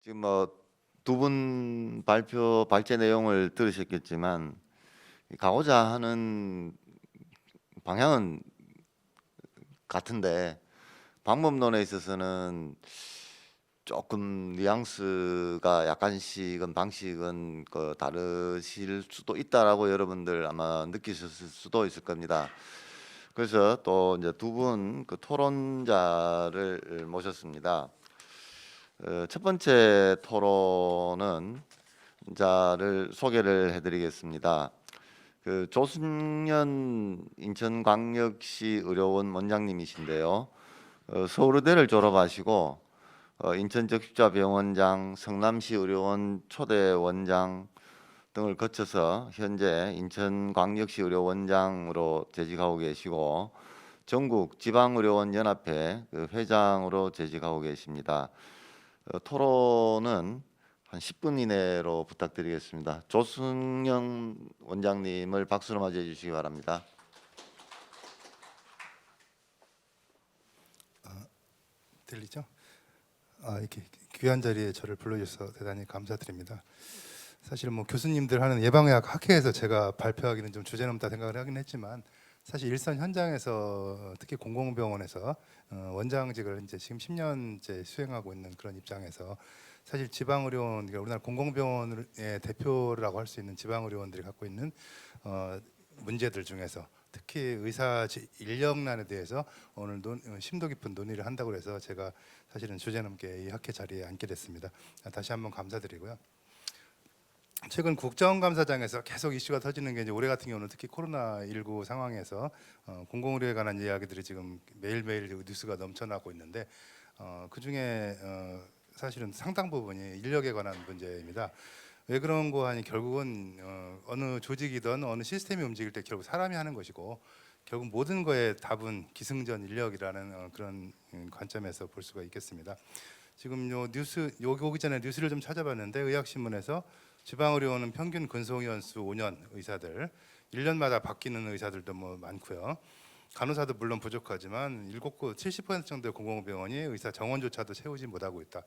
지금 두 분 발제 내용을 들으셨겠지만 가고자 하는 방향은 같은데 방법론에 있어서는 조금 뉘앙스가 약간씩은 방식은 다르실 수도 있다라고 여러분들 아마 느끼셨을 수도 있을 겁니다. 그래서 또 이제 두 분 토론자를 모셨습니다. 첫 번째 토론은 자를 소개를 해드리겠습니다. 조승연 인천광역시 의료원 원장님이신데요. 서울의대를 졸업하시고 인천적십자병원장, 성남시 의료원 초대 원장 등을 거쳐서 현재 인천광역시 의료원장으로 재직하고 계시고 전국 지방의료원 연합회 회장으로 재직하고 계십니다. 토론은 한 10분 이내로 부탁드리겠습니다. 조승영 원장님을 박수로 맞이해 주시기 바랍니다. 들리죠? 이렇게 귀한 자리에 저를 불러주셔서 대단히 감사드립니다. 사실 뭐 교수님들 하는 예방의학 학회에서 제가 발표하기는 좀 주제넘다 생각을 하긴 했지만 사실 일선 현장에서 특히 공공병원에서 원장직을 이제 지금 10년째 수행하고 있는 그런 입장에서 사실 지방의료원, 그러니까 우리나라 공공병원의 대표라고 할 수 있는 지방의료원들이 갖고 있는 문제들 중에서 특히 의사 인력난에 대해서 오늘 심도 깊은 논의를 한다고 해서 제가 사실은 주제넘게 이 학회 자리에 앉게 됐습니다. 다시 한번 감사드리고요. 최근 국정감사장에서 계속 이슈가 터지는 게 이제 올해 같은 경우는 특히 코로나19 상황에서 공공의료에 관한 이야기들이 지금 매일매일 뉴스가 넘쳐나고 있는데 그 중에 사실은 상당 부분이 인력에 관한 문제입니다. 왜 그런 거 하니 결국은 어느 조직이든 어느 시스템이 움직일 때 결국 사람이 하는 것이고 결국 모든 거의 답은 기승전 인력이라는 그런 관점에서 볼 수가 있겠습니다. 지금 요 뉴스 여기 오기 전에 뉴스를 좀 찾아봤는데 의학신문에서 지방의료원은 평균 근속연수 5년 의사들 1년마다 바뀌는 의사들도 뭐 많고요. 간호사도 물론 부족하지만 7곳 70% 정도의 공공병원이 의사 정원조차도 채우지 못하고 있다.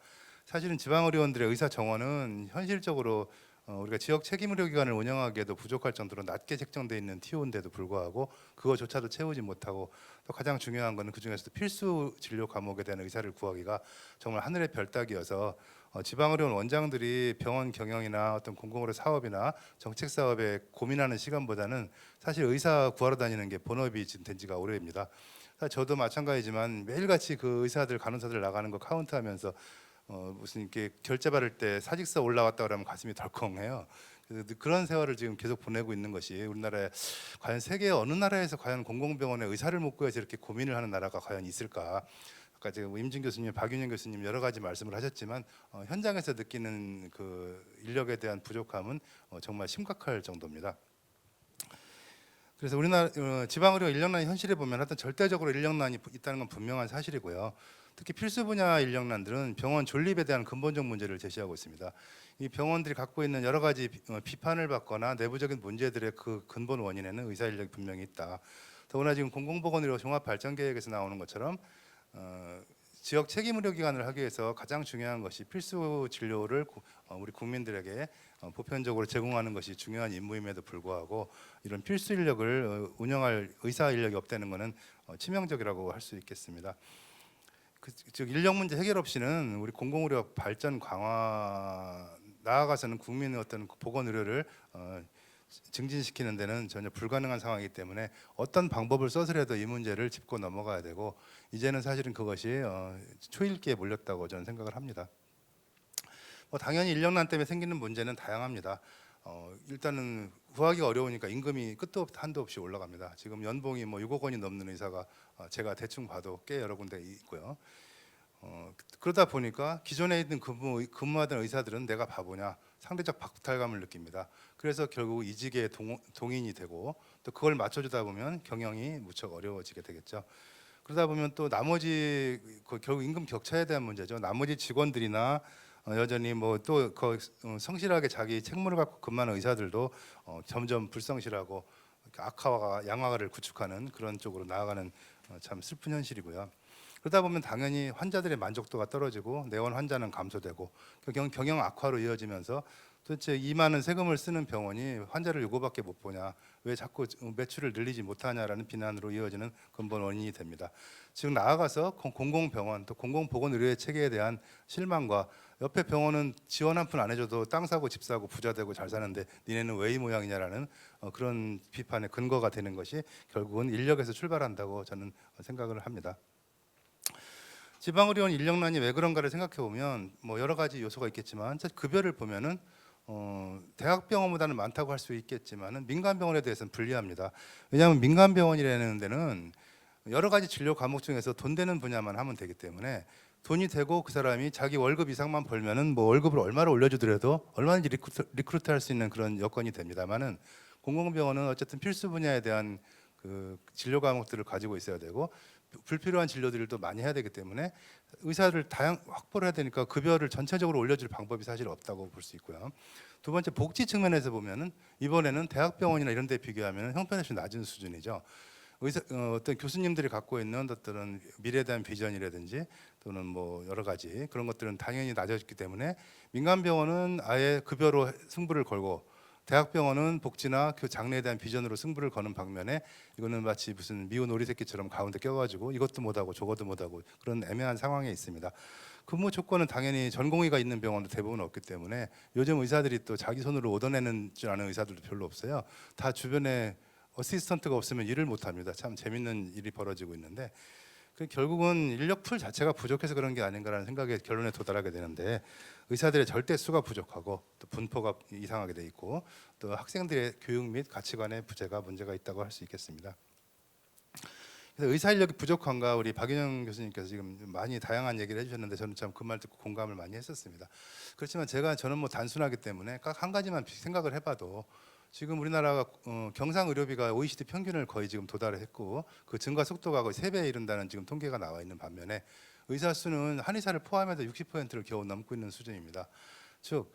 사실은 지방의료원들의 의사 정원은 현실적으로 우리가 지역 책임의료기관을 운영하기에도 부족할 정도로 낮게 책정돼 있는 TO인데도 불구하고 그거조차도 채우지 못하고 또 가장 중요한 것은 그 중에서도 필수 진료 과목에 대한 의사를 구하기가 정말 하늘의 별 따기여서 지방의료원 원장들이 병원 경영이나 어떤 공공의료 사업이나 정책 사업에 고민하는 시간보다는 사실 의사 구하러 다니는 게 본업이 지금 된 지가 오래입니다. 저도 마찬가지지만 매일같이 그 의사들 간호사들 나가는 거 카운트하면서 무슨 이렇게 결제 받을 때 사직서 올라왔다 그러면 가슴이 덜컹해요. 그래서 그런 세월을 지금 계속 보내고 있는 것이 우리나라에 과연 세계 어느 나라에서 과연 공공병원에 의사를 못 구해서 이렇게 고민을 하는 나라가 과연 있을까? 아까 지금 임진 교수님, 박윤영 교수님 여러 가지 말씀을 하셨지만 현장에서 느끼는 그 인력에 대한 부족함은 정말 심각할 정도입니다. 그래서 우리나라 지방의료 인력난 현실에 보면 하여튼 절대적으로 인력난이 있다는 건 분명한 사실이고요. 특히 필수 분야 인력난들은 병원 존립에 대한 근본적 문제를 제시하고 있습니다. 이 병원들이 갖고 있는 여러 가지 비판을 받거나 내부적인 문제들의 그 근본 원인에는 의사 인력이 분명히 있다. 더구나 지금 공공보건의료 종합발전계획에서 나오는 것처럼 지역 책임의료기관을 하기 위해서 가장 중요한 것이 필수 진료를 우리 국민들에게 보편적으로 제공하는 것이 중요한 임무임에도 불구하고 이런 필수 인력을 운영할 의사 인력이 없다는 것은 치명적이라고 할 수 있겠습니다. 즉 인력 문제 해결 없이는 우리 공공의료 발전 강화 나아가서는 국민의 어떤 보건 의료를 증진시키는 데는 전혀 불가능한 상황이기 때문에 어떤 방법을 써서라도 이 문제를 짚고 넘어가야 되고 이제는 사실은 그것이 초읽기에 몰렸다고 저는 생각을 합니다. 당연히 인력난 때문에 생기는 문제는 다양합니다. 일단은 구하기가 어려우니까 임금이 끝도 한도 없이 올라갑니다. 지금 연봉이 6억 원이 넘는 의사가 제가 대충 봐도 꽤 여러 군데 있고요. 그러다 보니까 기존에 있는 근무하던 의사들은 내가 바보냐 상대적 박탈감을 느낍니다. 그래서 결국 이직에 동인이 되고 또 그걸 맞춰주다 보면 경영이 무척 어려워지게 되겠죠. 그러다 보면 또 나머지 결국 임금 격차에 대한 문제죠. 나머지 직원들이나 여전히 또 성실하게 자기 책무를 갖고 근무하는 의사들도 점점 불성실하고 악화와 양화를 구축하는 그런 쪽으로 나아가는 참 슬픈 현실이고요. 그러다 보면 당연히 환자들의 만족도가 떨어지고 내원 환자는 감소되고 경영 악화로 이어지면서 도대체 이 많은 세금을 쓰는 병원이 환자를 요거밖에 못 보냐, 왜 자꾸 매출을 늘리지 못하냐라는 비난으로 이어지는 근본 원인이 됩니다. 즉 나아가서 공공병원 또 공공보건의료 체계에 대한 실망과 옆에 병원은 지원 한 푼 안 해줘도 땅 사고 집 사고 부자 되고 잘 사는데 니네는 왜 이 모양이냐라는 그런 비판의 근거가 되는 것이 결국은 인력에서 출발한다고 저는 생각을 합니다. 지방의료원 인력난이 왜 그런가를 생각해 보면 뭐 여러 가지 요소가 있겠지만 급여를 보면은 대학병원보다는 많다고 할 수 있겠지만은 민간병원에 대해서는 불리합니다. 왜냐하면 민간병원이라는 데는 여러 가지 진료 과목 중에서 돈 되는 분야만 하면 되기 때문에 돈이 되고 그 사람이 자기 월급 이상만 벌면은 뭐 월급을 얼마를 올려주더라도 얼마든지 리크루트할 수 있는 그런 여건이 됩니다만은 공공병원은 어쨌든 필수 분야에 대한 그 진료 과목들을 가지고 있어야 되고 불필요한 진료들도 많이 해야 되기 때문에 의사를 확보를 해야 되니까 급여를 전체적으로 올려줄 방법이 사실 없다고 볼 수 있고요. 두 번째 복지 측면에서 보면은 이번에는 대학병원이나 이런 데 비교하면 형편없이 낮은 수준이죠. 어떤 교수님들이 갖고 있는 어떤 미래에 대한 비전이라든지 또는 뭐 여러 가지 그런 것들은 당연히 낮아졌기 때문에 민간병원은 아예 급여로 승부를 걸고 대학병원은 복지나 그 장래에 대한 비전으로 승부를 거는 방면에 이거는 마치 무슨 미운 오리새끼처럼 가운데 껴가지고 이것도 못하고 저것도 못하고 그런 애매한 상황에 있습니다. 근무 조건은 당연히 전공의가 있는 병원도 대부분 없기 때문에 요즘 의사들이 또 자기 손으로 얻어내는 줄 아는 의사들도 별로 없어요. 다 주변에 어시스턴트가 없으면 일을 못합니다. 참 재밌는 일이 벌어지고 있는데 결국은 인력 풀 자체가 부족해서 그런 게 아닌가라는 생각에 결론에 도달하게 되는데 의사들의 절대 수가 부족하고 또 분포가 이상하게 돼 있고 또 학생들의 교육 및 가치관의 부재가 문제가 있다고 할 수 있겠습니다. 그래서 의사 인력이 부족한가 우리 박윤영 교수님께서 지금 많이 다양한 얘기를 해주셨는데 저는 참 그 말 듣고 공감을 많이 했었습니다. 그렇지만 저는 뭐 단순하기 때문에 딱 한 가지만 생각을 해봐도 지금 우리나라가 경상 의료비가 OECD 평균을 거의 지금 도달했고 그 증가 속도가 거의 3배에 이른다는 지금 통계가 나와 있는 반면에 의사 수는 한의사를 포함해서 60%를 겨우 넘고 있는 수준입니다. 즉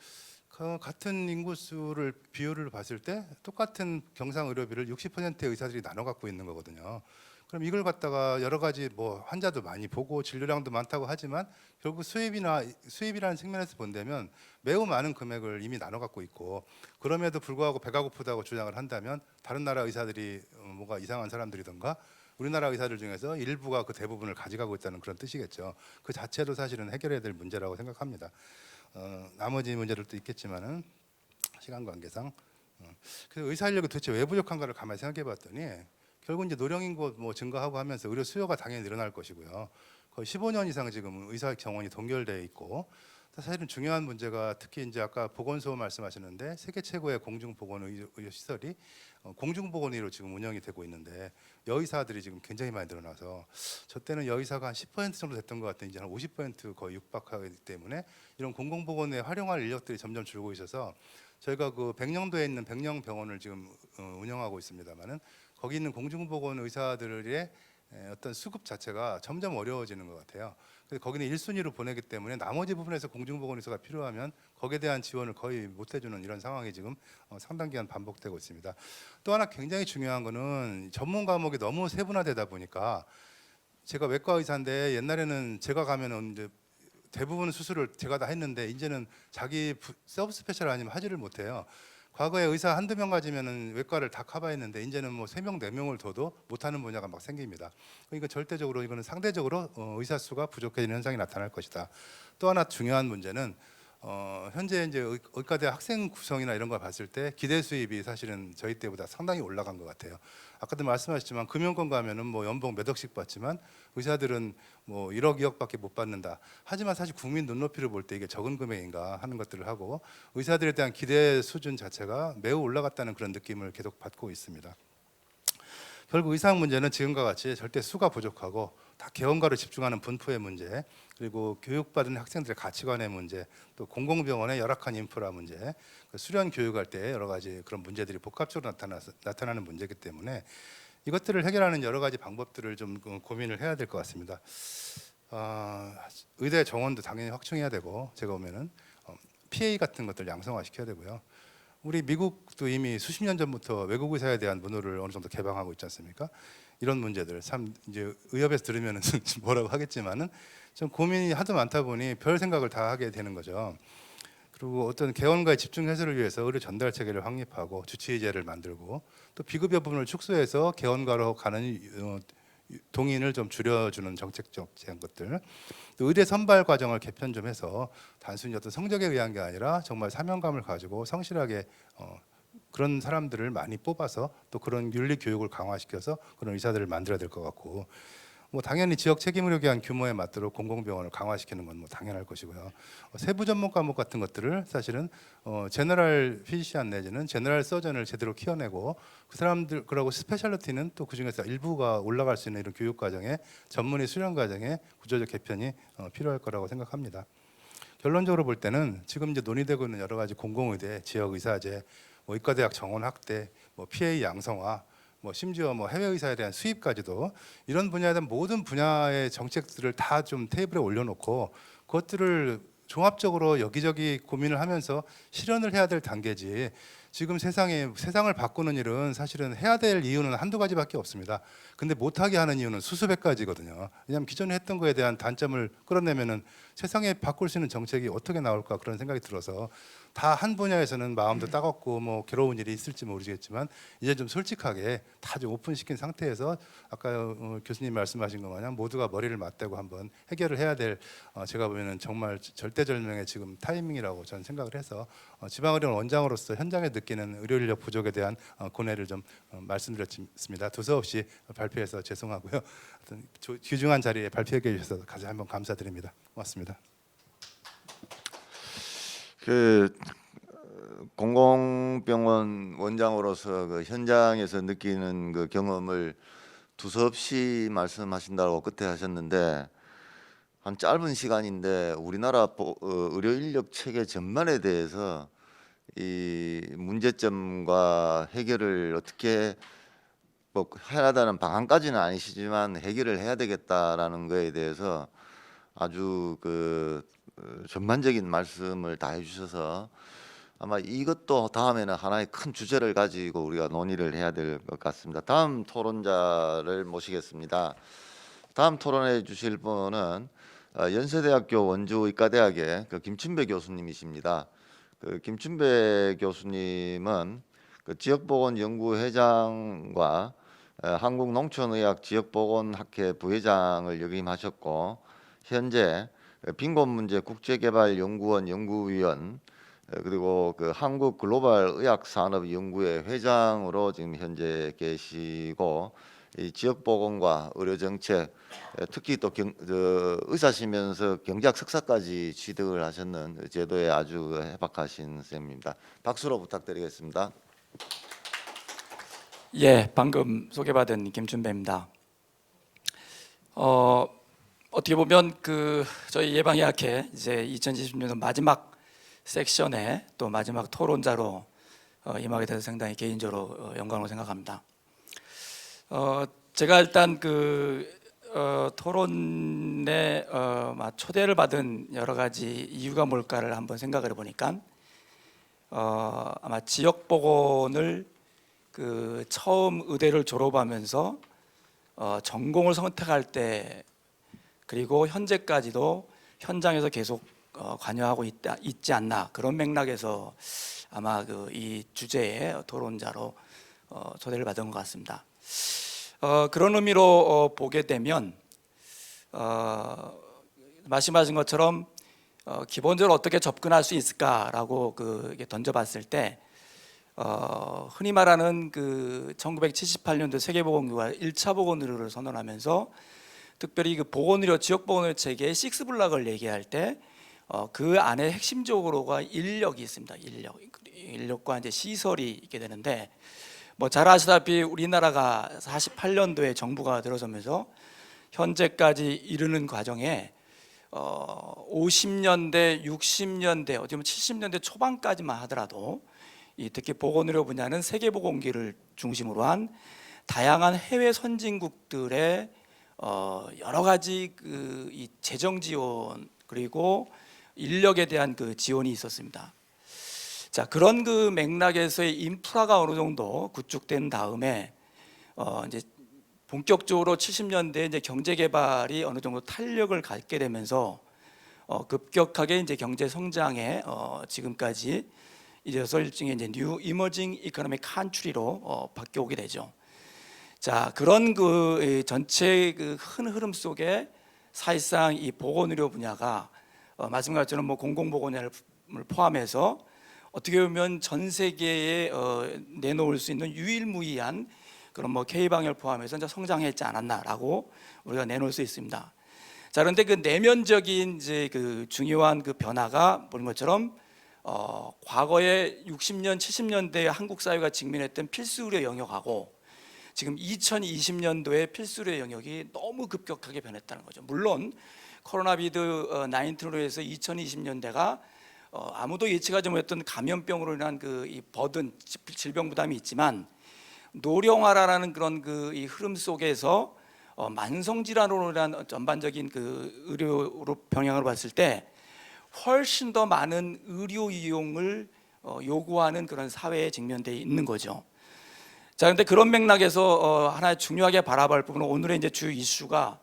같은 인구수를 비율을 봤을 때 똑같은 경상 의료비를 60%의 의사들이 나눠 갖고 있는 거거든요. 그럼 이걸 갖다가 여러 가지 뭐 환자도 많이 보고 진료량도 많다고 하지만 결국 수입이라는 측면에서 본다면 매우 많은 금액을 이미 나눠 갖고 있고 그럼에도 불구하고 배가 고프다고 주장을 한다면 다른 나라 의사들이 뭐가 이상한 사람들이던가 우리나라 의사들 중에서 일부가 그 대부분을 가져가고 있다는 그런 뜻이겠죠. 그 자체도 사실은 해결해야 될 문제라고 생각합니다. 나머지 문제들도 있겠지만은 시간 관계상 그래서 의사 인력이 도대체 왜 부족한가를 가만히 생각해봤더니 결국 이제 노령인구 뭐 증가하고 하면서 의료 수요가 당연히 늘어날 것이고요. 거의 15년 이상 지금 의사 정원이 동결돼 있고 사실은 중요한 문제가 특히 이제 아까 보건소 말씀하셨는데 세계 최고의 공중보건의료 시설이 공중보건의로 지금 운영이 되고 있는데 여의사들이 지금 굉장히 많이 늘어나서 저 때는 여의사가 한 10% 정도 됐던 것 같은데 이제 한 50% 거의 육박하기 때문에 이런 공공보건에 활용할 인력들이 점점 줄고 있어서 저희가 그 백령도에 있는 백령병원을 지금 운영하고 있습니다만은 거기 있는 공중보건 의사들의 어떤 수급 자체가 점점 어려워지는 것 같아요. 그래서 거기는 1순위로 보내기 때문에 나머지 부분에서 공중보건 의사가 필요하면 거기에 대한 지원을 거의 못 해주는 이런 상황이 지금 상당 기간 반복되고 있습니다. 또 하나 굉장히 중요한 거는 전문 과목이 너무 세분화되다 보니까 제가 외과 의사인데 옛날에는 제가 가면은 이제 대부분 수술을 제가 다 했는데 이제는 자기 서브 스페셜 아니면 하지를 못해요. 과거에 의사 한두 명 가지면은 외과를 다 커버했는데 이제는 뭐 3명, 4명을 둬도 못하는 분야가 막 생깁니다. 그러니까 절대적으로 이거는 상대적으로 의사 수가 부족해지는 현상이 나타날 것이다. 또 하나 중요한 문제는 현재 이제 의과대 학생 구성이나 이런 걸 봤을 때 기대 수입이 사실은 저희 때보다 상당히 올라간 것 같아요. 아까도 말씀하셨지만 금융권 가면은 뭐 연봉 몇 억씩 받지만 의사들은 뭐 1억, 2억밖에 못 받는다. 하지만 사실 국민 눈높이를 볼 때 이게 적은 금액인가 하는 것들을 하고 의사들에 대한 기대 수준 자체가 매우 올라갔다는 그런 느낌을 계속 받고 있습니다. 결국 의사학 문제는 지금과 같이 절대 수가 부족하고 다 개원가로 집중하는 분포의 문제, 그리고 교육받은 학생들의 가치관의 문제, 또 공공병원의 열악한 인프라 문제, 수련 교육할 때 여러 가지 그런 문제들이 복합적으로 나타나는 문제이기 때문에 이것들을 해결하는 여러 가지 방법들을 좀 고민을 해야 될 것 같습니다. 의대 정원도 당연히 확충해야 되고 제가 보면은 PA 같은 것들 양성화시켜야 되고요. 우리 미국도 이미 수십 년 전부터 외국 의사에 대한 문호를 어느 정도 개방하고 있지 않습니까? 이런 문제들 참 이제 의협에서 들으면은 뭐라고 하겠지만은 좀 고민이 하도 많다 보니 별 생각을 다 하게 되는 거죠. 그리고 어떤 개원과의 집중 해소를 위해서 의료 전달 체계를 확립하고 주치의제를 만들고 또 비급 여부분을 축소해서 개원과로 가는 동인을 좀 줄여주는 정책적 제한 것들, 또 의대 선발 과정을 개편 좀 해서 단순히 어떤 성적에 의한 게 아니라 정말 사명감을 가지고 성실하게 그런 사람들을 많이 뽑아서 또 그런 윤리 교육을 강화시켜서 그런 의사들을 만들어야 될 것 같고, 뭐 당연히 지역 책임 의료 기관 규모에 맞도록 공공병원을 강화시키는 건 뭐 당연할 것이고요. 세부 전문 과목 같은 것들을 사실은 제너럴 피지시안 내지는 제너럴 서전을 제대로 키워내고 그 사람들 그러고 스페셜리티는 또 그 중에서 일부가 올라갈 수 있는 이런 교육 과정에 전문의 수련 과정에 구조적 개편이 필요할 거라고 생각합니다. 결론적으로 볼 때는 지금 이제 논의되고 있는 여러 가지 공공의대, 지역 의사제, 뭐 의과대학 정원 확대, 뭐 PA 양성화, 뭐 심지어 뭐 해외 의사에 대한 수입까지도 이런 분야에 대한 모든 분야의 정책들을 다 좀 테이블에 올려놓고 그것들을 종합적으로 여기저기 고민을 하면서 실현을 해야 될 단계지. 지금 세상을 바꾸는 일은 사실은 해야 될 이유는 한두 가지밖에 없습니다. 근데 못하게 하는 이유는 수수백 가지거든요. 왜냐하면 기존에 했던 거에 대한 단점을 끌어내면은 세상에 바꿀 수 있는 정책이 어떻게 나올까 그런 생각이 들어서 다 한 분야에서는 마음도 따갑고 뭐 괴로운 일이 있을지 모르겠지만 이제 좀 솔직하게 다 좀 오픈시킨 상태에서 아까 교수님 말씀하신 것 마냥 모두가 머리를 맞대고 한번 해결을 해야 될 제가 보면은 정말 절대절명의 지금 타이밍이라고 저는 생각을 해서 지방의료원 원장으로서 현장에 느끼는 의료 인력 부족에 대한 고뇌를 좀 말씀드렸습니다. 두서없이 발표해서 죄송하고요. 하여튼 귀중한 자리에 발표해 주셔서 다시 한번 감사드립니다. 고맙습니다. 그 공공병원 원장으로서 그 현장에서 느끼는 그 경험을 두서없이 말씀하신다고 끝에 하셨는데, 한 짧은 시간인데 우리나라 의료 인력 체계 전반에 대해서 이 문제점과 해결을 어떻게 뭐 해야하다는 방안까지는 아니시지만 해결을 해야 되겠다라는 거에 대해서 아주 전반적인 말씀을 다 해주셔서 아마 이것도 다음에는 하나의 큰 주제를 가지고 우리가 논의를 해야 될 것 같습니다. 다음 토론자를 모시겠습니다. 다음 토론해 주실 분은 연세대학교 원주의과대학의 김춘배 교수님이십니다. 김춘배 교수님은 지역보건연구회장과 한국농촌의학 지역보건학회 부회장을 역임하셨고, 현재 빈곤문제 국제개발연구원 연구위원, 그리고 한국 글로벌 의학산업연구회 회장으로 지금 현재 계시고, 이 지역보건과 의료정책, 특히 또 의사시면서 경제학 석사까지 취득을 하셨는 제도에 아주 해박하신 쌤입니다. 박수로 부탁드리겠습니다. 예, 방금 소개받은 김춘배입니다. 어떻게 보면 저희 예방의학회 이제 2020년도 마지막 섹션에 또 마지막 토론자로 임하게 돼서 상당히 개인적으로 영광으로 생각합니다. 제가 일단 토론에 초대를 받은 여러 가지 이유가 뭘까를 한번 생각을 해보니까 아마 지역보건을 처음 의대를 졸업하면서 전공을 선택할 때 그리고 현재까지도 현장에서 계속 관여하고 있지 않나, 그런 맥락에서 아마 이 주제의 토론자로 초대를 받은 것 같습니다. 그런 의미로 보게 되면 말씀하신 것처럼 기본적으로 어떻게 접근할 수 있을까라고 던져봤을 때 흔히 말하는 1978년도 세계보건기구가 1차 보건의료를 선언하면서 특별히 보건의료 지역보건의료 체계의 식스블락을 얘기할 때 그 안에 핵심적으로가 인력이 있습니다. 인력과 이제 시설이 있게 되는데, 뭐 잘 아시다시피 우리나라가 48년도에 정부가 들어서면서 현재까지 이르는 과정에 50년대, 60년대, 어떻게 보면 70년대 초반까지만 하더라도 특히 보건의료 분야는 세계보건기를 중심으로 한 다양한 해외 선진국들의 여러 가지 이 재정 지원 그리고 인력에 대한 지원이 있었습니다. 자, 그런 맥락에서의 인프라가 어느 정도 구축된 다음에 이제 본격적으로 70년대 이제 경제 개발이 어느 정도 탄력을 갖게 되면서 급격하게 이제 경제 성장에 지금까지 이래서 일종의 이제 뉴 이머징 이코노믹 컨트리로 바뀌어오게 되죠. 자, 그런 그 전체 그 큰 흐름 속에 사실상 이 보건의료 분야가 말씀과 것처럼 뭐 공공보건을 포함해서 어떻게 보면 전 세계에 내놓을 수 있는 유일무이한 그런 뭐 K방역을 포함해서 이제 성장했지 않았나라고 우리가 내놓을 수 있습니다. 자, 그런데 그 내면적인 이제 그 중요한 그 변화가 보는 것처럼 과거에 60년, 70년대 한국 사회가 직면했던 필수 의료 영역하고 지금 2020년도에 필수 의료 영역이 너무 급격하게 변했다는 거죠. 물론 코로나 비드 19으로 해서 2020년대가 아무도 예측하지 못했던 감염병으로 인한 그 이 버든 질병 부담이 있지만 노령화라는 그런 그 이 흐름 속에서 만성 질환으로 인한 전반적인 그 의료로 병행을 봤을 때 훨씬 더 많은 의료 이용을 요구하는 그런 사회에 직면돼 있는 거죠. 자, 그런데 그런 맥락에서 하나 중요하게 바라볼 부분은 오늘의 이제 주 이슈가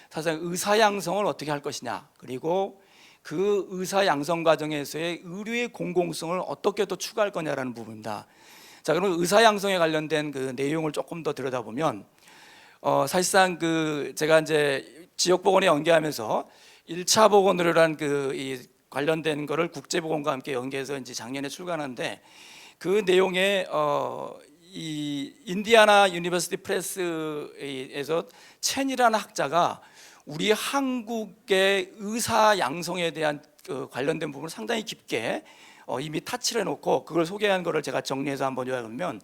사실 의사 양성을 어떻게 할 것이냐, 그리고 그 의사 양성 과정에서의 의료의 공공성을 어떻게 또 추가할 거냐라는 부분입니다. 자, 그러면 의사 양성에 관련된 그 내용을 조금 더 들여다보면 사실상 그 제가 이제 지역 보건에 연계하면서 1차 보건의료란 그 이 관련된 거를 국제 보건과 함께 연계해서 이제 작년에 출간하는데 그 내용에 이 인디아나 유니버시티 프레스에서 첸이라는 학자가 우리 한국의 의사 양성에 대한 그 관련된 부분을 상당히 깊게 이미 타치를 해놓고 그걸 소개한 거를 제가 정리해서 한번 요약하면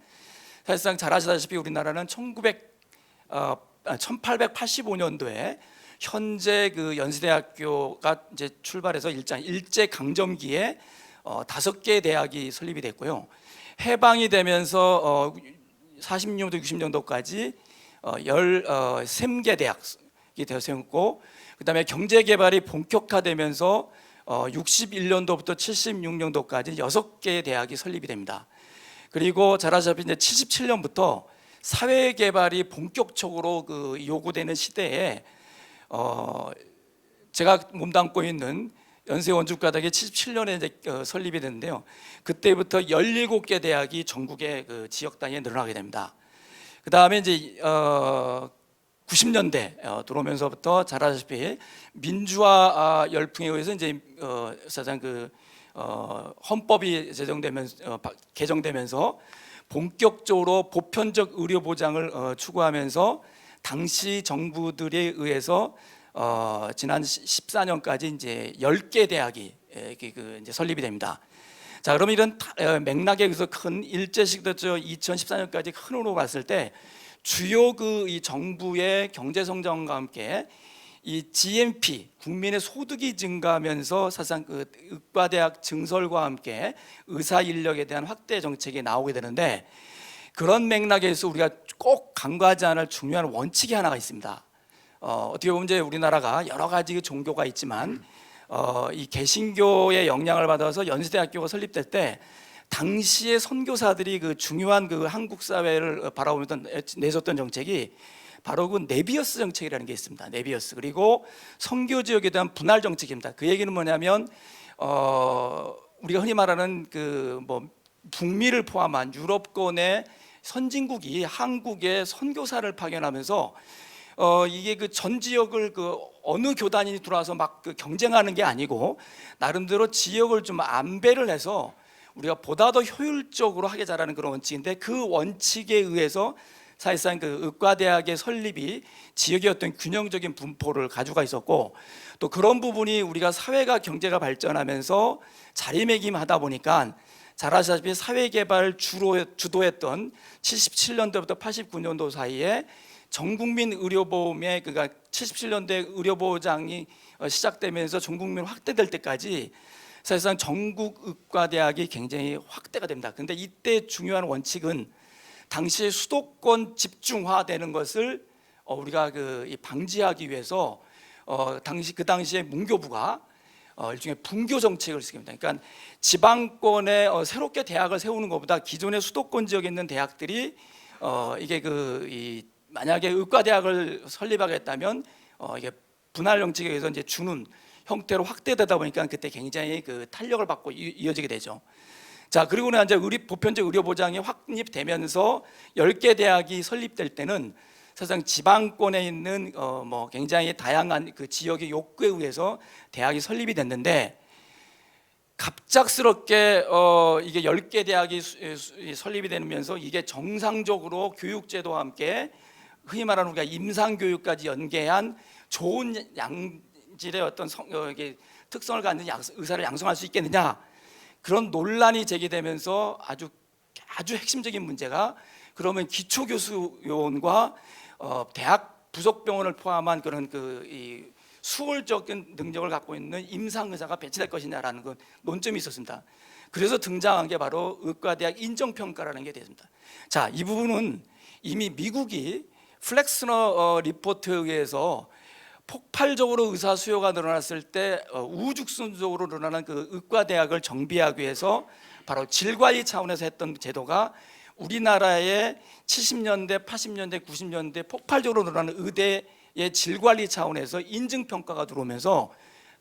사실상 잘 아시다시피 우리나라는 1885년도에 현재 그 연세대학교가 이제 출발해서 일제 강점기에 5개 대학이 설립이 됐고요. 해방이 되면서 40년도 60년도까지 13개 대학이 되어 세웠고, 그다음에 경제 개발이 본격화되면서 61년도부터 76년도까지 6개의 대학이 설립이 됩니다. 그리고 잘 아시다시피 이제 77년부터 사회 개발이 본격적으로 그 요구되는 시대에 제가 몸담고 있는 연세 원주과대학이 77년에 이제 설립이 됐는데요. 그때부터 17개 대학이 전국의 그 지역 단위에 늘어나게 됩니다. 그 다음에 이제 90년대 들어오면서부터 잘 아시다시피 민주화 열풍에 의해서 이제 사실상 그 헌법이 개정되면서 본격적으로 보편적 의료 보장을 추구하면서 당시 정부들에 의해서 지난 14년까지 이제 10개 대학이 이제 설립이 됩니다. 자, 그러면 이런 맥락에 의해서 큰 일제시기부터 2014년까지 큰 흐름으로 봤을 때 주요 그 이 정부의 경제 성장과 함께 이 GNP 국민의 소득이 증가하면서 사실상 그 의과대학 증설과 함께 의사 인력에 대한 확대 정책이 나오게 되는데, 그런 맥락에서 우리가 꼭 간과하지 않을 중요한 원칙이 하나가 있습니다. 어떻게 보면 이제 우리나라가 여러 가지 종교가 있지만 이 개신교의 영향을 받아서 연세대학교가 설립될 때 당시의 선교사들이 그 중요한 그 한국 사회를 바라보면서 내섰던 정책이 바로 그 네비어스 정책이라는 게 있습니다. 네비어스. 그리고 선교 지역에 대한 분할 정책입니다. 그 얘기는 뭐냐면 우리가 흔히 말하는 그 뭐 북미를 포함한 유럽권의 선진국이 한국에 선교사를 파견하면서 이게 그 전 지역을 그 어느 교단이 들어와서 막 그 경쟁하는 게 아니고 나름대로 지역을 좀 안배를 해서 우리가 보다 더 효율적으로 하게 자라는 그런 원칙인데, 그 원칙에 의해서 사실상 그 의과대학의 설립이 지역의 어떤 균형적인 분포를 가지고 있었고, 또 그런 부분이 우리가 사회가 경제가 발전하면서 자리매김하다 보니까 잘 아시다시피 사회개발 주도했던 77년도부터 89년도 사이에 전국민 의료보험의 그러니까 77년대 의료보장이 시작되면서 전국민 확대될 때까지 사실상 전국 의과대학이 굉장히 확대가 됩니다. 그런데 이때 중요한 원칙은 당시 수도권 집중화되는 것을 우리가 그 방지하기 위해서 그 당시에 문교부가 일종의 분교 정책을 쓰게 됩니다. 그러니까 지방권에 새롭게 대학을 세우는 것보다 기존의 수도권 지역에 있는 대학들이 이게 그 만약에 의과대학을 설립하겠다면 이게 분할 정책에 의해서 이제 주는 형태로 확대되다 보니까 그때 굉장히 그 탄력을 받고 이어지게 되죠. 자, 그리고는 이제 보편적 의료 보장이 확립되면서 10개 대학이 설립될 때는 사실상 지방권에 있는 뭐 굉장히 다양한 그 지역의 욕구에 의해서 대학이 설립이 됐는데, 갑작스럽게 이게 10개 대학이 설립이 되면서 이게 정상적으로 교육제도와 함께 흔히 말하는 우리가 임상교육까지 연계한 좋은 양질의 어떤 이게 특성을 갖는 의사를 양성할 수 있겠느냐, 그런 논란이 제기되면서 아주 핵심적인 문제가, 그러면 기초교수 요원과 대학 부속병원을 포함한 그런 이 수월적인 능력을 갖고 있는 임상의사가 배치될 것이냐라는 그 논점이 있었습니다. 그래서 등장한 게 바로 의과대학 인정평가라는 게 됐습니다. 자, 이 부분은 이미 미국이 플렉스너 리포트에 의해서 폭발적으로 의사 수요가 늘어났을 때 우후죽순적으로 늘어나는 그 의과대학을 정비하기 위해서 바로 질관리 차원에서 했던 제도가 우리나라의 70년대, 80년대, 90년대 폭발적으로 늘어나는 의대의 질관리 차원에서 인증평가가 들어오면서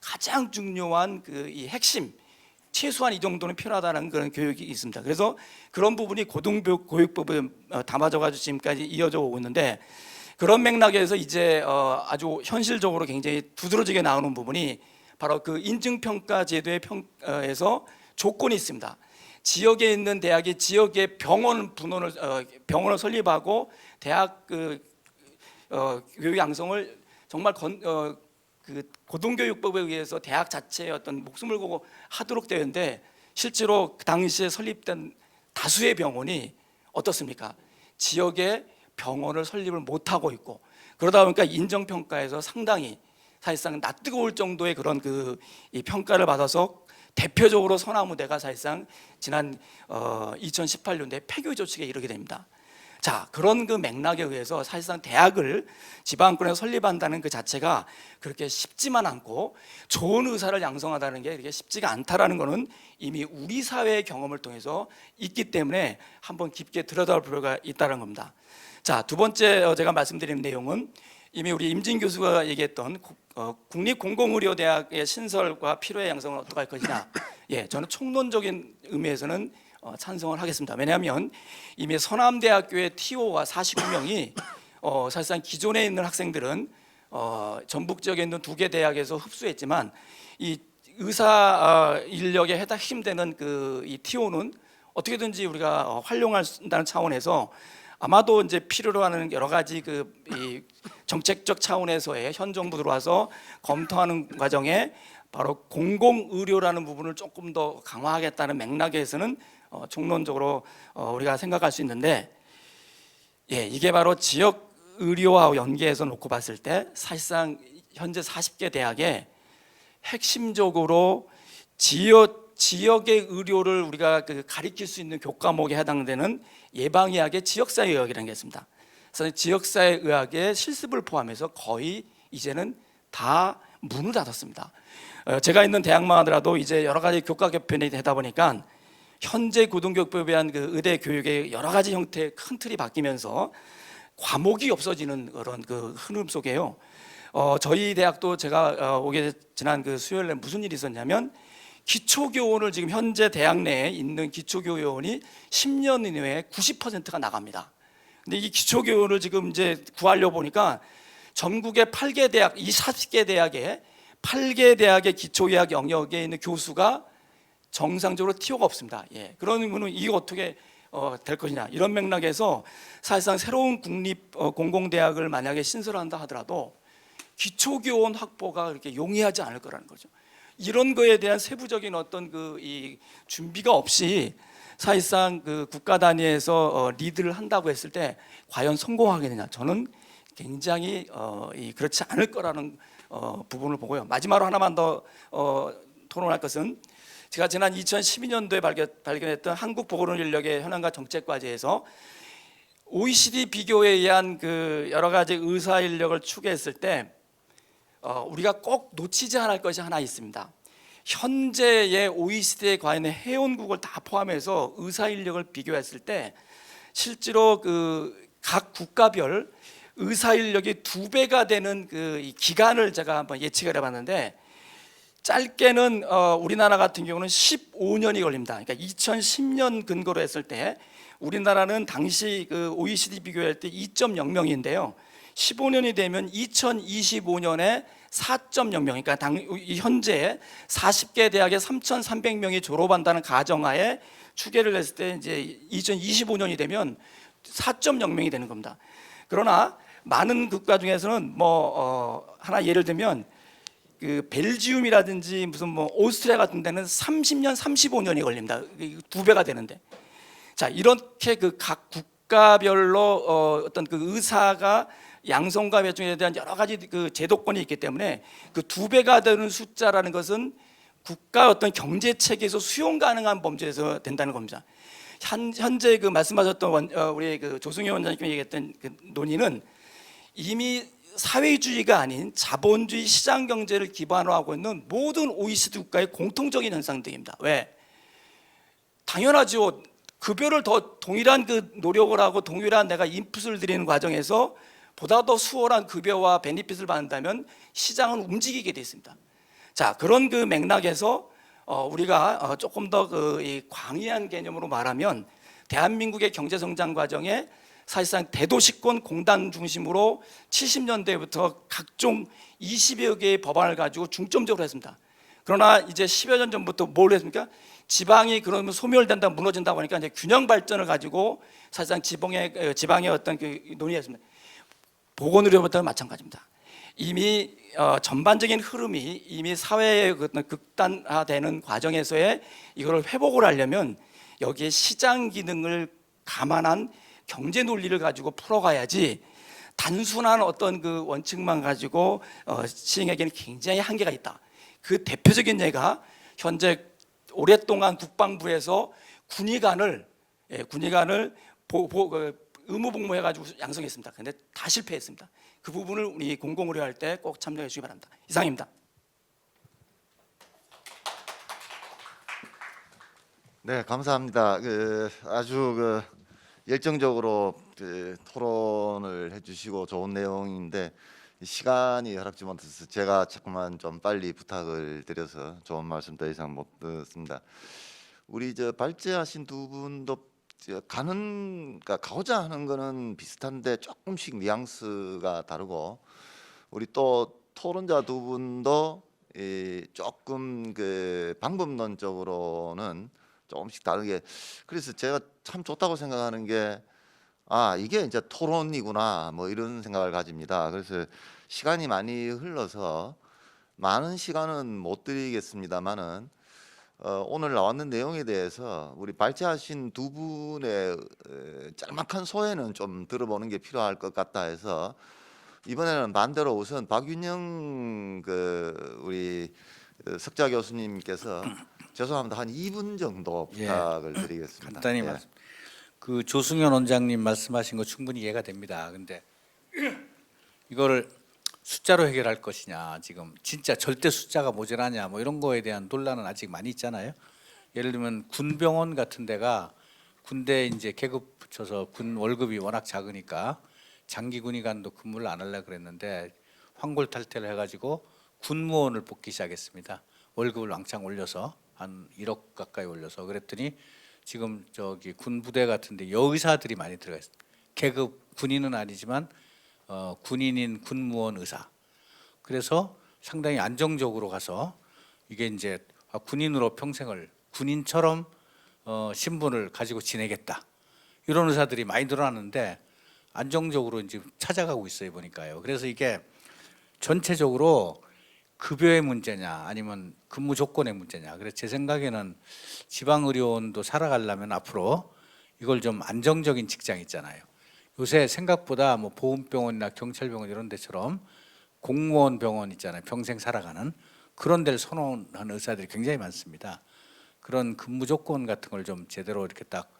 가장 중요한 그 이 핵심, 최소한 이 정도는 필요하다는 그런 교육이 있습니다. 그래서 그런 부분이 고등교육법에 담아져가지고 지금까지 이어져 오고 있는데, 그런 맥락에서 이제 아주 현실적으로 굉장히 두드러지게 나오는 부분이 바로 그 인증평가 제도의 평가에서 조건이 있습니다. 지역에 있는 대학이 지역의 병원을 설립하고 대학 교육 양성을 정말 그 고등교육법에 의해서 대학 자체의 어떤 목숨을 걸고 하도록 되는데, 실제로 그 당시에 설립된 다수의 병원이 어떻습니까? 지역에 병원을 설립을 못하고 있고, 그러다 보니까 인정평가에서 상당히 사실상 낯뜨거울 정도의 그런 이 평가를 받아서 대표적으로 서나무대가 사실상 지난 2018년도에 폐교 조치에 이르게 됩니다. 자, 그런 그 맥락에 의해서 사실상 대학을 지방권에서 설립한다는 그 자체가 그렇게 쉽지만 않고, 좋은 의사를 양성하다는 게 그렇게 쉽지가 않다라는 것은 이미 우리 사회의 경험을 통해서 있기 때문에 한번 깊게 들여다볼 필요가 있다는 겁니다. 자, 두 번째 제가 말씀드린 내용은 이미 우리 임진 교수가 얘기했던 국립공공의료대학의 신설과 필요의 양성을 어떻게 할 것이냐. 예, 저는 총론적인 의미에서는 찬성을 하겠습니다. 왜냐하면 이미 서남대학교의 TO와 49명이 사실상 기존에 있는 학생들은 전북 지역에 있는 2개 대학에서 흡수했지만, 이 의사 인력에 핵심되는 이 TO는 어떻게든지 우리가 활용한다는 차원에서 아마도 이제 필요로 하는 여러 가지 이 정책적 차원에서의 현 정부 들어와서 검토하는 과정에 바로 공공의료라는 부분을 조금 더 강화하겠다는 맥락에서는 총론적으로 우리가 생각할 수 있는데, 예, 이게 바로 지역 의료와 연계해서 놓고 봤을 때 사실상 현재 40개 대학에 핵심적으로 지역의 의료를 우리가 가리킬 수 있는 교과목에 해당되는 예방의학의 지역사회의학이라는 게 있습니다. 그래서 지역사회의학의 실습을 포함해서 거의 이제는 다 문을 닫았습니다. 제가 있는 대학만 하더라도 이제 여러 가지 교과 개편이 되다 보니까 현재 고등교육법에 의한 의대 교육의 여러 가지 형태의 큰 틀이 바뀌면서 과목이 없어지는 그런 흐름 속에요. 저희 대학도 제가 지난 수요일에 무슨 일이 있었냐면, 기초교원을 지금 현재 대학 내에 있는 기초교원이 10년 이내에 90%가 나갑니다. 근데 이 기초교원을 지금 이제 구하려 보니까 전국의 8개 대학, 이 40개 대학에 8개 대학의 기초의학 영역에 있는 교수가 정상적으로 TO가 없습니다. 예, 그러는 거는 이게 어떻게 될 것이냐, 이런 맥락에서 사실상 새로운 국립 공공대학을 만약에 신설한다 하더라도 기초교원 확보가 그렇게 용이하지 않을 거라는 거죠. 이런 거에 대한 세부적인 어떤 이 준비가 없이 사실상 국가 단위에서 리드를 한다고 했을 때 과연 성공하겠느냐, 저는 굉장히 그렇지 않을 거라는 부분을 보고요. 마지막으로 하나만 더 토론할 것은, 제가 지난 2012년도에 발견했던 한국보건인력의 현황과 정책 과제에서 OECD 비교에 의한 여러 가지 의사 인력을 추계했을 때 우리가 꼭 놓치지 않을 것이 하나 있습니다. 현재의 OECD에 관한 회원국을 다 포함해서 의사 인력을 비교했을 때 실제로 각 국가별 의사 인력이 2배가 되는 이 기간을 제가 한번 예측을 해봤는데, 짧게는 우리나라 같은 경우는 15년이 걸립니다. 그러니까 2010년 근거로 했을 때 우리나라는 당시 그 OECD 비교할 때 2.0명인데요. 15년이 되면 2025년에 4.0명, 그러니까 현재 40개 대학에 3,300명이 졸업한다는 가정하에 추계를 했을 때 이제 2025년이 되면 4.0명이 되는 겁니다. 그러나 많은 국가 중에서는 하나 예를 들면 그 벨지움이라든지 무슨 오스트리아 같은 데는 30년, 35년이 걸립니다. 2배가 되는데. 자, 이렇게 그 각 국가별로 어떤 그 의사가 양성과 배정에 대한 여러 가지 그 제도권이 있기 때문에 그 2배가 되는 숫자라는 것은 국가 어떤 경제 체계에서 수용 가능한 범죄에서 된다는 겁니다. 현재 그 말씀하셨던 우리 그 조승현 원장님이 얘기했던 그 논의는 이미 사회주의가 아닌 자본주의 시장 경제를 기반으로 하고 있는 모든 OECD 국가의 공통적인 현상들입니다. 왜? 당연하죠. 급여를 더 동일한 그 노력을 하고 동일한 내가 인풋을 들이는 과정에서 보다 더 수월한 급여와 베니핏을 받는다면 시장은 움직이게 돼 있습니다. 자, 그런 그 맥락에서 우리가 조금 더 그 광의한 개념으로 말하면 대한민국의 경제 성장 과정에 사실상 대도시권 공단 중심으로 70년대부터 각종 20여 개의 법안을 가지고 중점적으로 했습니다. 그러나 이제 10여 년 전부터 뭘 했습니까? 지방이 그러면 소멸된다, 무너진다고 하니까 이제 균형 발전을 가지고 사실상 지방의 어떤 그 논의했습니다. 보건의료부터는 마찬가지입니다. 이미 전반적인 흐름이 이미 사회의 극단화되는 과정에서의 이거를 회복을 하려면 여기에 시장 기능을 감안한 경제 논리를 가지고 풀어가야지 단순한 어떤 그 원칙만 가지고 시행하기에는 굉장히 한계가 있다. 그 대표적인 예가 현재 오랫동안 국방부에서 군의관을 의무복무해가지고 양성했습니다. 그런데 다 실패했습니다. 그 부분을 우리 공공의료할 때 꼭 참조해 주시기 바랍니다. 이상입니다. 네, 감사합니다. 아주 열정적으로 토론을 해주시고 좋은 내용인데 시간이 허락지 못해서 제가 자꾸만 좀 빨리 부탁을 드려서 좋은 말씀 더 이상 못 듣습니다. 우리 발제하신 두 분도 그러니까 가고자 하는 거는 비슷한데 조금씩 뉘앙스가 다르고 우리 또 토론자 두 분도 조금 그 방법론적으로는 조금씩 다르게, 그래서 제가 참 좋다고 생각하는 게 이게 이제 토론이구나 뭐 이런 생각을 가집니다. 그래서 시간이 많이 흘러서 많은 시간은 못 드리겠습니다만은 오늘 나왔는 내용에 대해서 우리 발제하신 두 분의 짤막한 소회는 좀 들어보는 게 필요할 것 같다 해서 이번에는 반대로 우선 박윤영 우리 석자 교수님께서 죄송합니다. 한 2분 정도 부탁을 드리겠습니다. 간단히 말씀. 그 조승현 원장님 말씀하신 거 충분히 이해가 됩니다. 근데 이거를 숫자로 해결할 것이냐, 지금 진짜 절대 숫자가 모자라냐 뭐 이런 거에 대한 논란은 아직 많이 있잖아요. 예를 들면 군병원 같은 데가 군대 이제 계급 붙여서 군 월급이 워낙 작으니까 장기 군의관도 근무를 안 하려고 그랬는데 황골탈퇴를 해가지고 군무원을 뽑기 시작했습니다. 월급을 왕창 올려서 한 1억 가까이 올려서. 그랬더니 지금 저기 군부대 같은데 여의사들이 많이 들어가 있어요. 계급 군인은 아니지만 군인인 군무원 의사. 그래서 상당히 안정적으로 가서 이게 이제 군인으로 평생을 군인처럼 신분을 가지고 지내겠다. 이런 의사들이 많이 늘어났는데 안정적으로 이제 찾아가고 있어요, 보니까요. 그래서 이게 전체적으로 급여의 문제냐 아니면 근무 조건의 문제냐. 그래서 제 생각에는 지방의료원도 살아가려면 앞으로 이걸 좀 안정적인 직장 있잖아요. 요새 생각보다 뭐 보훈병원이나 경찰병원 이런 데처럼 공무원 병원 있잖아요. 평생 살아가는 그런 데를 선호하는 의사들이 굉장히 많습니다. 그런 근무 조건 같은 걸 좀 제대로 이렇게 딱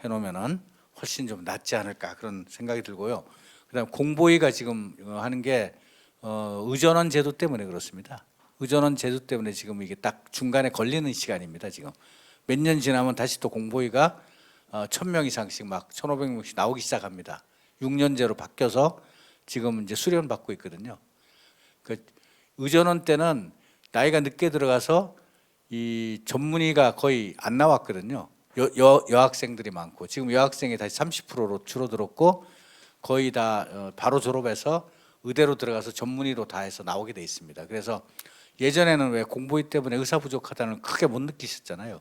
해놓으면은 훨씬 좀 낫지 않을까 그런 생각이 들고요. 그다음 공보위가 지금 하는 게 의전원 제도 때문에 그렇습니다. 의전원 제도 때문에 지금 이게 딱 중간에 걸리는 시간입니다. 지금 몇 년 지나면 다시 또 공보위가 1,000명 이상씩 막 1,500명씩 나오기 시작합니다. 6년제로 바뀌어서 지금 이제 수련 받고 있거든요. 그 의전원 때는 나이가 늦게 들어가서 이 전문의가 거의 안 나왔거든요. 여학생들이 많고 지금 여학생이 다시 30%로 줄어들었고 거의 다 바로 졸업해서 의대로 들어가서 전문의로 다 해서 나오게 돼 있습니다. 그래서 예전에는 왜 공보위 때문에 의사 부족하다는 걸 크게 못 느끼셨잖아요.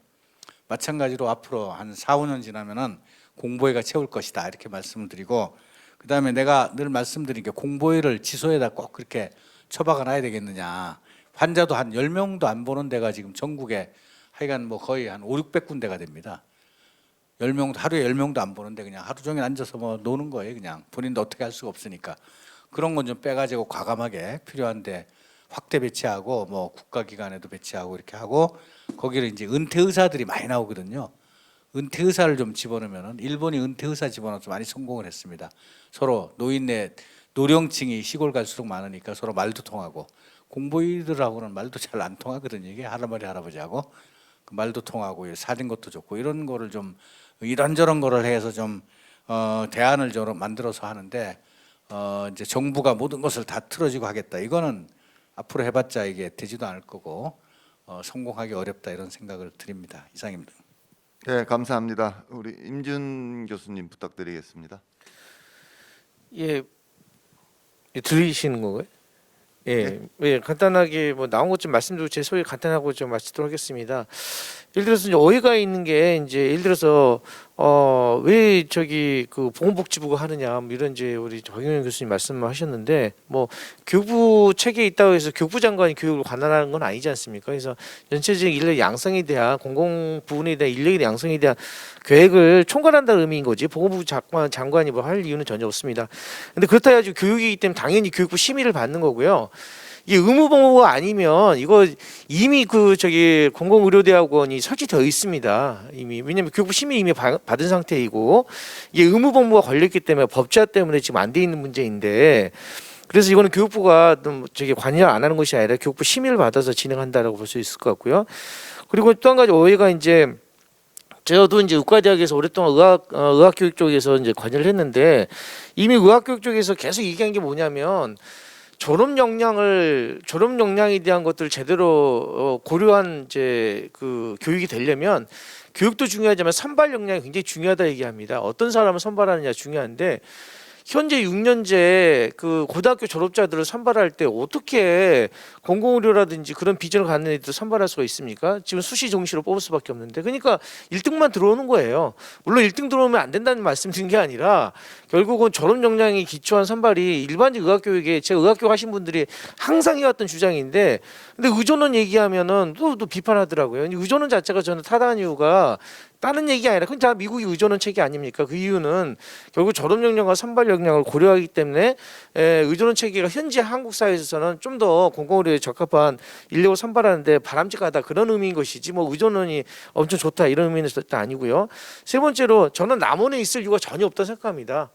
마찬가지로 앞으로 한 4, 5년 지나면은 공보위가 채울 것이다 이렇게 말씀을 드리고, 그다음에 내가 늘 말씀드린 게 공보위를 지소에다 꼭 그렇게 처박아 놔야 되겠느냐. 환자도 한 10명도 안 보는 데가 지금 전국에 하여간 뭐 거의 한 5, 600군데가 됩니다. 10명, 하루에 10명도 안 보는데 그냥 하루 종일 앉아서 뭐 노는 거예요. 그냥 본인도 어떻게 할 수가 없으니까. 그런 건 좀 빼가지고 과감하게 필요한데 확대 배치하고 뭐 국가기관에도 배치하고 이렇게 하고, 거기를 이제 은퇴 의사들이 많이 나오거든요. 은퇴 의사를 좀 집어넣으면은, 일본이 은퇴 의사 집어넣어서 많이 성공을 했습니다. 서로 노인네 노령층이 시골 갈수록 많으니까 서로 말도 통하고, 공보이들하고는 말도 잘 안 통하거든요. 이게 할아버지 할아버지하고 그 말도 통하고 사는 것도 좋고, 이런 거를 좀 이런저런 거를 해서 좀 대안을 좀 만들어서 하는데, 이제 정부가 모든 것을 다 틀어지고 하겠다, 이거는 앞으로 해봤자 이게 되지도 않을 거고 성공하기 어렵다, 이런 생각을 드립니다. 이상입니다. 네, 감사합니다. 우리 임준 교수님 부탁드리겠습니다. 예, 들리시는 건가요? 예, 네. 예, 간단하게 뭐 나온 것 좀 말씀드리고 제 소개 간단하고 좀 마치도록 하겠습니다. 예를 들어서 이제 어이가 있는 게, 이제 예를 들어서 왜 저기 그 보건복지부가 하느냐, 뭐 이런 이제 우리 박영현 교수님 말씀하셨는데, 뭐 교육부 체계에 있다고 해서 교육부 장관이 교육을 관할하는 건 아니지 않습니까? 그래서 전체적인 인력 양성에 대한, 공공 부분에 대한 인력의 양성에 대한 계획을 총괄한다는 의미인 거지, 보건부 장관이 뭐 할 이유는 전혀 없습니다. 근데 그렇다 해가지고 교육이기 때문에 당연히 교육부 심의를 받는 거고요. 이게 의무복무가 아니면 이거 이미 그 저기 공공의료대학원이 설치되어 있습니다. 이미. 왜냐하면 교육부 심의 이미 받은 상태이고, 이게 의무복무가 걸렸기 때문에 법제화 때문에 지금 안 돼 있는 문제인데, 그래서 이거는 교육부가 좀 저기 관여 안 하는 것이 아니라 교육부 심의를 받아서 진행한다라고 볼 수 있을 것 같고요. 그리고 또 한 가지 오해가, 이제 저도 이제 의과대학에서 오랫동안 의학교육 쪽에서 이제 관여를 했는데, 이미 의학교육 쪽에서 계속 얘기한 게 뭐냐면, 졸업 역량에 대한 것들을 제대로 고려한 이제 그 교육이 되려면, 교육도 중요하지만 선발 역량이 굉장히 중요하다 얘기합니다. 어떤 사람을 선발하느냐 중요한데, 현재 6년제 그 고등학교 졸업자들을 선발할 때 어떻게 공공의료라든지 그런 비전을 갖는 애들 선발할 수가 있습니까? 지금 수시 정시로 뽑을 수밖에 없는데, 그러니까 1등만 들어오는 거예요. 물론 1등 들어오면 안 된다는 말씀드린 게 아니라, 결국은 졸업 역량이 기초한 선발이 일반적 의학교육에, 제가 의학교육 하신 분들이 항상 해왔던 주장인데, 근데 의존원 얘기하면은 또 비판하더라고요. 의존원 자체가 저는 타당한 이유가 다른 얘기 아니라, 그건 다 미국이 의존원 체계 아닙니까? 그 이유는 결국 졸업 역량과 선발 역량을 고려하기 때문에 의존원 체계가 현재 한국 사회에서는 좀 더 공공의료에 적합한 인력을 선발하는데 바람직하다, 그런 의미인 것이지, 뭐 의존원이 엄청 좋다 이런 의미는 절대 아니고요. 세 번째로, 저는 남원에 있을 이유가 전혀 없다고 생각합니다.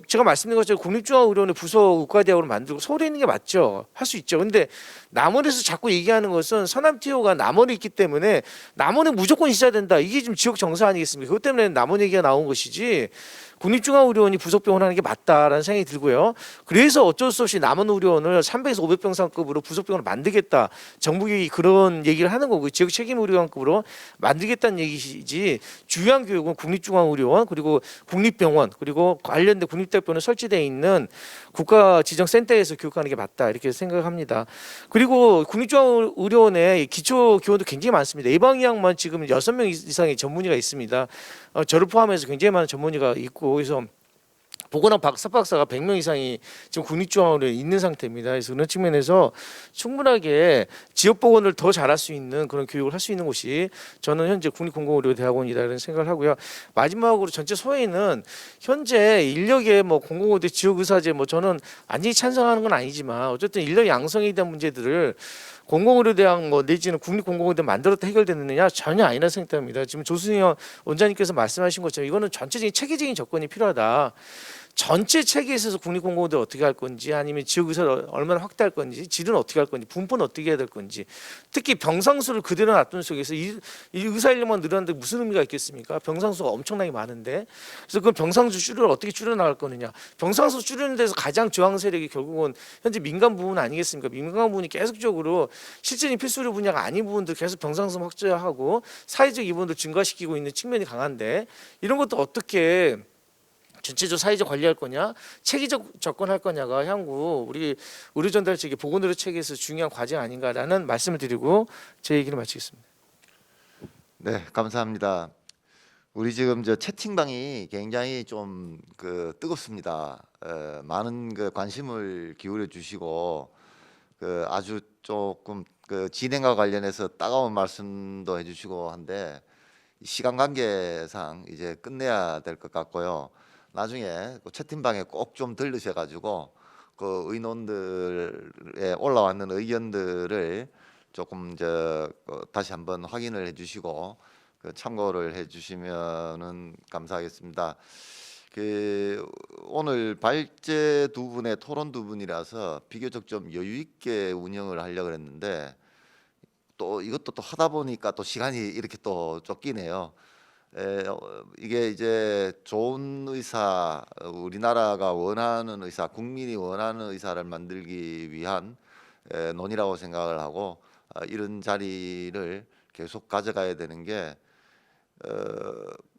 제가 말씀드린 것처럼 국립중앙의료원의 부서 의과대학으로 만들고 서울에 있는 게 맞죠. 할 수 있죠. 근데 남원에서 자꾸 얘기하는 것은 서남티오가 남원에 있기 때문에 남원에 무조건 있어야 된다, 이게 지금 지역 정서 아니겠습니까? 그것 때문에 남원 얘기가 나온 것이지, 국립중앙의료원이 부속병원 하는 게 맞다라는 생각이 들고요. 그래서 어쩔 수 없이 남원의료원을 300에서 500병상급으로 부속병원을 만들겠다, 정부이 그런 얘기를 하는 거고, 지역 책임의료원급으로 만들겠다는 얘기지, 주요한 교육은 국립중앙의료원, 그리고 국립병원, 그리고 관련된 국립대학병원에 설치되어 있는 국가지정센터에서 교육하는 게 맞다, 이렇게 생각합니다. 그리고 국립중앙의료원에 기초 교원도 굉장히 많습니다. 예방의학만 지금 6명 이상의 전문의가 있습니다. 저를 포함해서 굉장히 많은 전문의가 있고, 그래서 보건학 석박사가 100명 이상이 지금 국립중앙의료에 있는 상태입니다. 그래서 그런 측면에서 충분하게 지역 보건을 더 잘할 수 있는 그런 교육을 할 수 있는 곳이 저는 현재 국립공공의료대학원이라는 생각을 하고요. 마지막으로 전체 소회는 현재 인력의 뭐 공공의대 지역의사제, 뭐 저는 완전히 찬성하는 건 아니지만 어쨌든 인력 양성에 대한 문제들을 공공의료대학 뭐 내지는 국립공공의대 만들었다 해결됐느냐, 전혀 아니라 생각합니다. 지금 조승현 원장님께서 말씀하신 것처럼 이거는 전체적인 체계적인 접근이 필요하다. 전체 체계에 있어서 국립공무원들 어떻게 할 건지 아니면 지역의사를 얼마나 확대할 건지 질은 어떻게 할 건지 분포는 어떻게 해야 될 건지 특히 병상수를 그대로 놔둔 속에서 이 의사 인력만 늘었는데 무슨 의미가 있겠습니까? 병상수가 엄청나게 많은데 그래서 그 병상수 줄을 어떻게 줄여나갈 거느냐 병상수 줄이는 데서 가장 저항 세력이 결국은 현재 민간 부분 아니겠습니까? 민간 부분이 계속적으로 실질적인 필수료 분야가 아닌 부분들 계속 병상수 확대하고 사회적 이분들 증가시키고 있는 측면이 강한데 이런 것도 어떻게 전체적 사회적 관리할 거냐, 체계적 접근할 거냐가 향후 우리 의료 전달 체계, 보건의료 체계에서 중요한 과제 아닌가라는 말씀을 드리고 제 얘기를 마치겠습니다. 네, 감사합니다. 우리 지금 저 채팅방이 굉장히 좀 그 뜨겁습니다. 많은 그 관심을 기울여 주시고 그 아주 조금 그 진행과 관련해서 따가운 말씀도 해주시고 한데 시간 관계상 이제 끝내야 될 것 같고요. 나중에 그 채팅방에 꼭 좀 들르셔가지고 그 의논들에 올라왔는 의견들을 조금 다시 한번 확인을 해주시고 그 참고를 해주시면은 감사하겠습니다. 그 오늘 발제 두 분의 토론 두 분이라서 비교적 좀 여유 있게 운영을 하려고 했는데 또 이것도 또 하다 보니까 또 시간이 이렇게 또 쫓기네요. 이게 이제 좋은 의사, 우리나라가 원하는 의사, 국민이 원하는 의사를 만들기 위한 논의라고 생각을 하고 이런 자리를 계속 가져가야 되는 게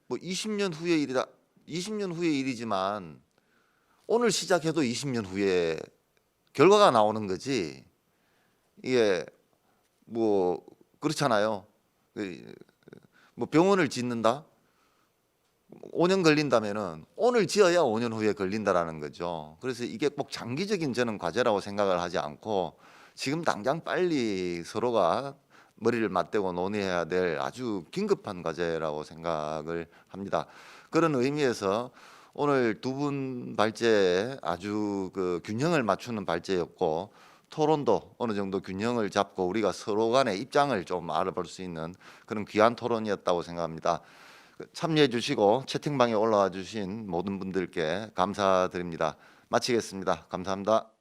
뭐 20년 후의 일이다. 20년 후의 일이지만 오늘 시작해도 20년 후에 결과가 나오는 거지. 이게 뭐 그렇잖아요. 뭐 병원을 짓는다. 5년 걸린다면은 오늘 지어야 5년 후에 걸린다라는 거죠. 그래서 이게 꼭 장기적인 저는 과제라고 생각을 하지 않고 지금 당장 빨리 서로가 머리를 맞대고 논의해야 될 아주 긴급한 과제라고 생각을 합니다. 그런 의미에서 오늘 두 분 발제 아주 그 균형을 맞추는 발제였고 토론도 어느 정도 균형을 잡고 우리가 서로 간의 입장을 좀 알아볼 수 있는 그런 귀한 토론이었다고 생각합니다. 참여해 주시고 채팅방에 올라와 주신 모든 분들께 감사드립니다. 마치겠습니다. 감사합니다.